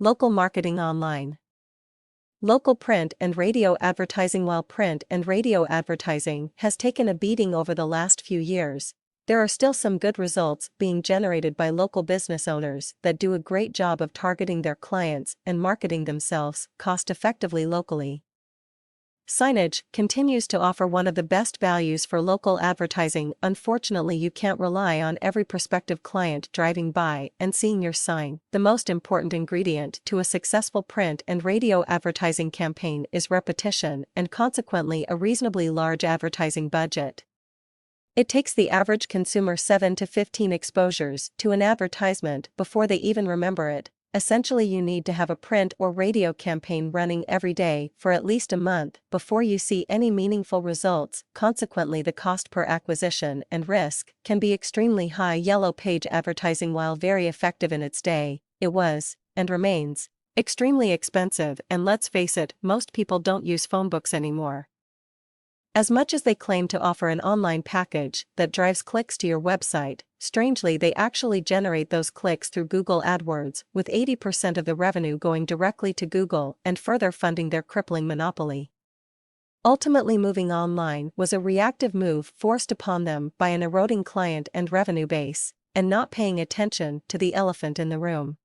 Local marketing online. Local print and radio advertising. While print and radio advertising has taken a beating over the last few years, there are still some good results being generated by local business owners that do a great job of targeting their clients and marketing themselves cost-effectively locally. Signage continues to offer one of the best values for local advertising. Unfortunately, you can't rely on every prospective client driving by and seeing your sign. The most important ingredient to a successful print and radio advertising campaign is repetition and consequently a reasonably large advertising budget. It takes the average consumer 7 to 15 exposures to an advertisement before they even remember it. Essentially, you need to have a print or radio campaign running every day for at least a month before you see any meaningful results. Consequently, the cost per acquisition and risk can be extremely high. Yellow page advertising, while very effective in its day, it was, and remains, extremely expensive, and let's face it, most people don't use phone books anymore. As much as they claim to offer an online package that drives clicks to your website, strangely they actually generate those clicks through Google AdWords, with 80% of the revenue going directly to Google and further funding their crippling monopoly. Ultimately, moving online was a reactive move forced upon them by an eroding client and revenue base, and not paying attention to the elephant in the room.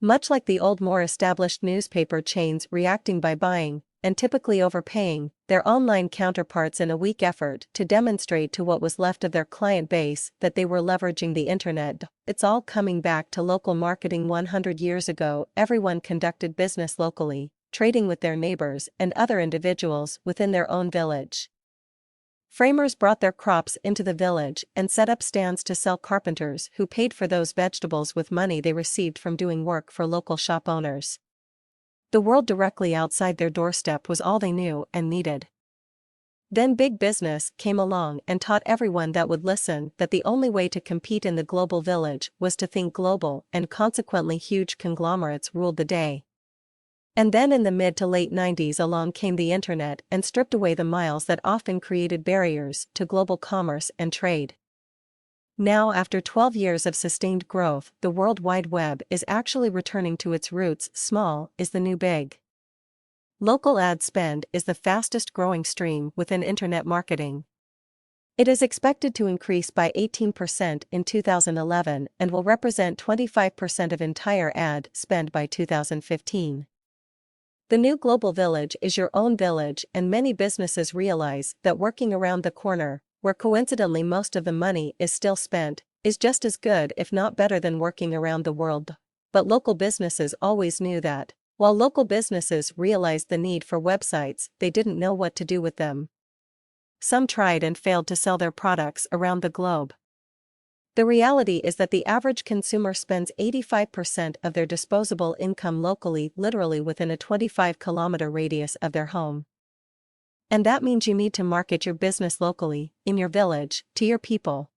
Much like the old, more established newspaper chains reacting by buying, and typically overpaying, their online counterparts in a weak effort to demonstrate to what was left of their client base that they were leveraging the internet. It's all coming back to local marketing. 100 years ago, everyone conducted business locally, trading with their neighbors and other individuals within their own village. Framers brought their crops into the village and set up stands to sell. Carpenters who paid for those vegetables with money they received from doing work for local shop owners. The world directly outside their doorstep was all they knew and needed. Then big business came along and taught everyone that would listen that the only way to compete in the global village was to think global, and consequently huge conglomerates ruled the day. And then in the mid to late 90s along came the internet and stripped away the miles that often created barriers to global commerce and trade. Now, after 12 years of sustained growth, the World Wide Web is actually returning to its roots. Small is the new big. Local ad spend is the fastest growing stream within internet marketing. It is expected to increase by 18% in 2011 and will represent 25% of entire ad spend by 2015. The new global village is your own village, and many businesses realize that working around the corner, where coincidentally most of the money is still spent, is just as good if not better than working around the world. But local businesses always knew that. While local businesses realized the need for websites, they didn't know what to do with them. Some tried and failed to sell their products around the globe. The reality is that the average consumer spends 85% of their disposable income locally, literally within a 25-kilometer radius of their home. And that means you need to market your business locally, in your village, to your people.